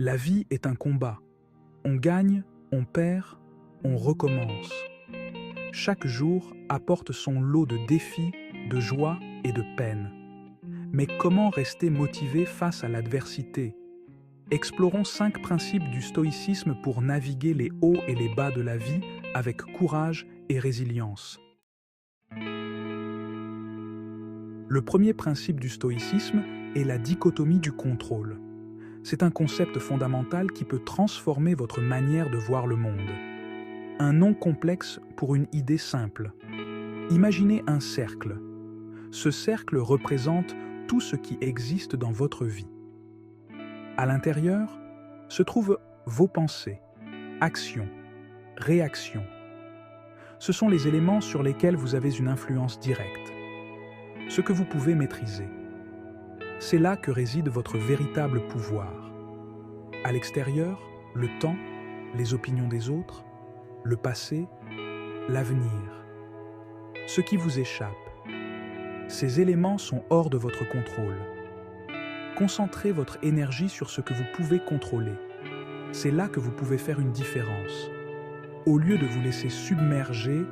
La vie est un combat. On gagne, on perd, on recommence. Chaque jour apporte son lot de défis, de joie et de peine. Mais comment rester motivé face à l'adversité? Explorons 5 principes du stoïcisme pour naviguer les hauts et les bas de la vie avec courage et résilience. Le premier principe du stoïcisme est la dichotomie du contrôle. C'est un concept fondamental qui peut transformer votre manière de voir le monde. Un nom complexe pour une idée simple. Imaginez un cercle. Ce cercle représente tout ce qui existe dans votre vie. À l'intérieur se trouvent vos pensées, actions, réactions. Ce sont les éléments sur lesquels vous avez une influence directe. Ce que vous pouvez maîtriser. C'est là que réside votre véritable pouvoir. À l'extérieur, le temps, les opinions des autres, le passé, l'avenir. Ce qui vous échappe. Ces éléments sont hors de votre contrôle. Concentrez votre énergie sur ce que vous pouvez contrôler. C'est là que vous pouvez faire une différence. Au lieu de vous laisser submerger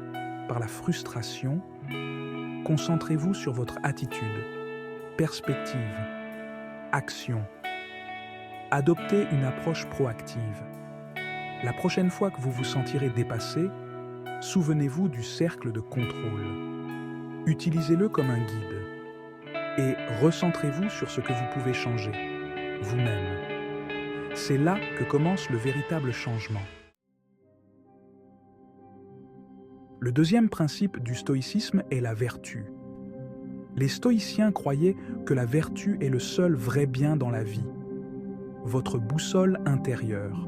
par la frustration, concentrez-vous sur votre attitude, perspective, action. Adoptez une approche proactive. La prochaine fois que vous vous sentirez dépassé, souvenez-vous du cercle de contrôle. Utilisez-le comme un guide et recentrez-vous sur ce que vous pouvez changer, vous-même. C'est là que commence le véritable changement. Le deuxième principe du stoïcisme est la vertu. Les stoïciens croyaient que la vertu est le seul vrai bien dans la vie, votre boussole intérieure.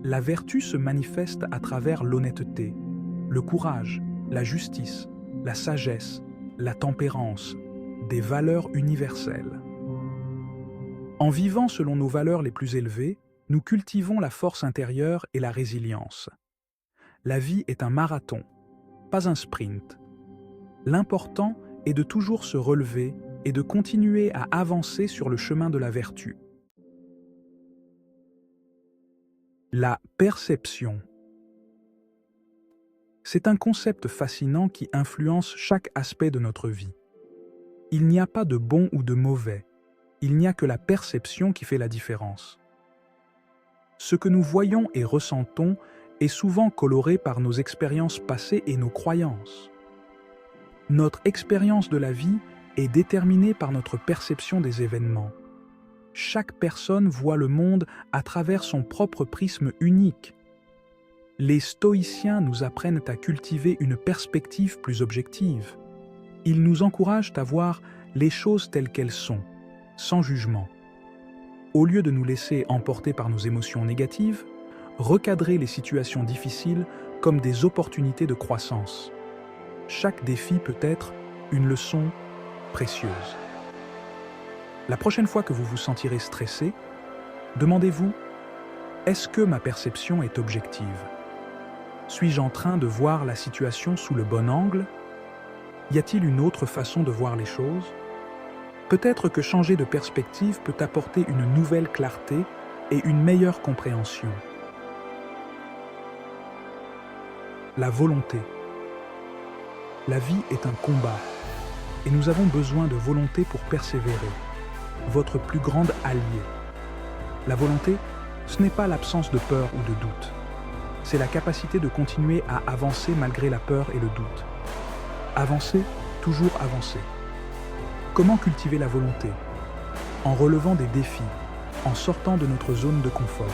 La vertu se manifeste à travers l'honnêteté, le courage, la justice, la sagesse, la tempérance, des valeurs universelles. En vivant selon nos valeurs les plus élevées, nous cultivons la force intérieure et la résilience. La vie est un marathon, pas un sprint. L'important est de toujours se relever et de continuer à avancer sur le chemin de la vertu. La perception. C'est un concept fascinant qui influence chaque aspect de notre vie. Il n'y a pas de bon ou de mauvais, il n'y a que la perception qui fait la différence. Ce que nous voyons et ressentons est souvent coloré par nos expériences passées et nos croyances. Notre expérience de la vie est déterminée par notre perception des événements. Chaque personne voit le monde à travers son propre prisme unique. Les stoïciens nous apprennent à cultiver une perspective plus objective. Ils nous encouragent à voir les choses telles qu'elles sont, sans jugement. Au lieu de nous laisser emporter par nos émotions négatives, recadrer les situations difficiles comme des opportunités de croissance. Chaque défi peut être une leçon précieuse. La prochaine fois que vous vous sentirez stressé, demandez-vous, est-ce que ma perception est objective? Suis-je en train de voir la situation sous le bon angle? Y a-t-il une autre façon de voir les choses? Peut-être que changer de perspective peut apporter une nouvelle clarté et une meilleure compréhension. La volonté. La vie est un combat et nous avons besoin de volonté pour persévérer. Votre plus grande alliée. La volonté, ce n'est pas l'absence de peur ou de doute. C'est la capacité de continuer à avancer malgré la peur et le doute. Avancer, toujours avancer. Comment cultiver la volonté? En relevant des défis, en sortant de notre zone de confort.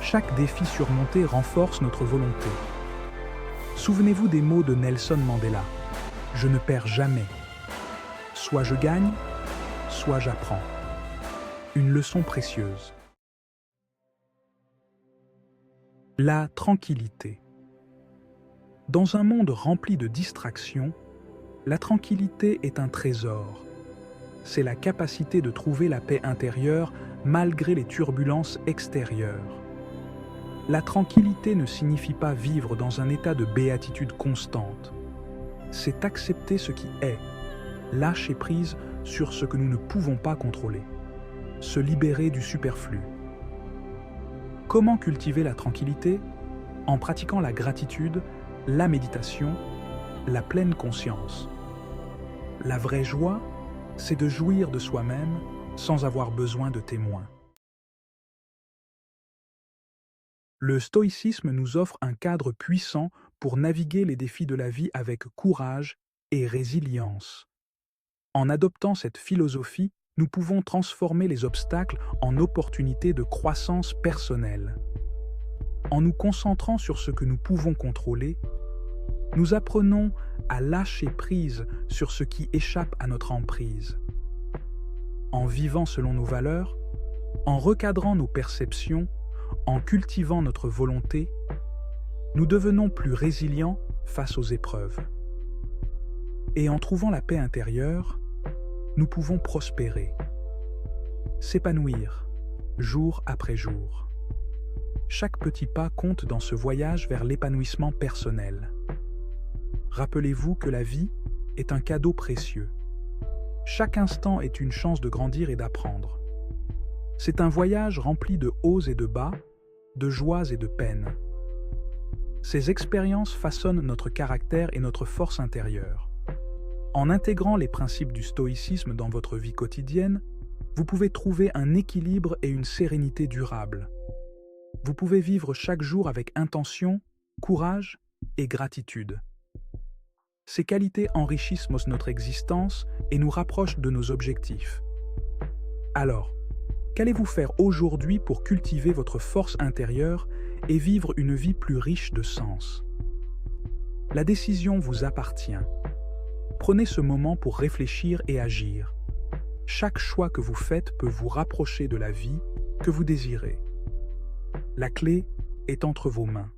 Chaque défi surmonté renforce notre volonté. Souvenez-vous des mots de Nelson Mandela. Je ne perds jamais. Soit je gagne, soit j'apprends. Une leçon précieuse. La tranquillité. Dans un monde rempli de distractions, la tranquillité est un trésor. C'est la capacité de trouver la paix intérieure malgré les turbulences extérieures. La tranquillité ne signifie pas vivre dans un état de béatitude constante. C'est accepter ce qui est, lâcher prise sur ce que nous ne pouvons pas contrôler, se libérer du superflu. Comment cultiver la tranquillité? En pratiquant la gratitude, la méditation, la pleine conscience. La vraie joie, c'est de jouir de soi-même sans avoir besoin de témoins. Le stoïcisme nous offre un cadre puissant pour naviguer les défis de la vie avec courage et résilience. En adoptant cette philosophie, nous pouvons transformer les obstacles en opportunités de croissance personnelle. En nous concentrant sur ce que nous pouvons contrôler, nous apprenons à lâcher prise sur ce qui échappe à notre emprise. En vivant selon nos valeurs, en recadrant nos perceptions, en cultivant notre volonté, nous devenons plus résilients face aux épreuves. Et en trouvant la paix intérieure, nous pouvons prospérer, s'épanouir, jour après jour. Chaque petit pas compte dans ce voyage vers l'épanouissement personnel. Rappelez-vous que la vie est un cadeau précieux. Chaque instant est une chance de grandir et d'apprendre. C'est un voyage rempli de hauts et de bas, de joies et de peines. Ces expériences façonnent notre caractère et notre force intérieure. En intégrant les principes du stoïcisme dans votre vie quotidienne, vous pouvez trouver un équilibre et une sérénité durable. Vous pouvez vivre chaque jour avec intention, courage et gratitude. Ces qualités enrichissent notre existence et nous rapprochent de nos objectifs. Alors, qu'allez-vous faire aujourd'hui pour cultiver votre force intérieure et vivre une vie plus riche de sens? La décision vous appartient. Prenez ce moment pour réfléchir et agir. Chaque choix que vous faites peut vous rapprocher de la vie que vous désirez. La clé est entre vos mains.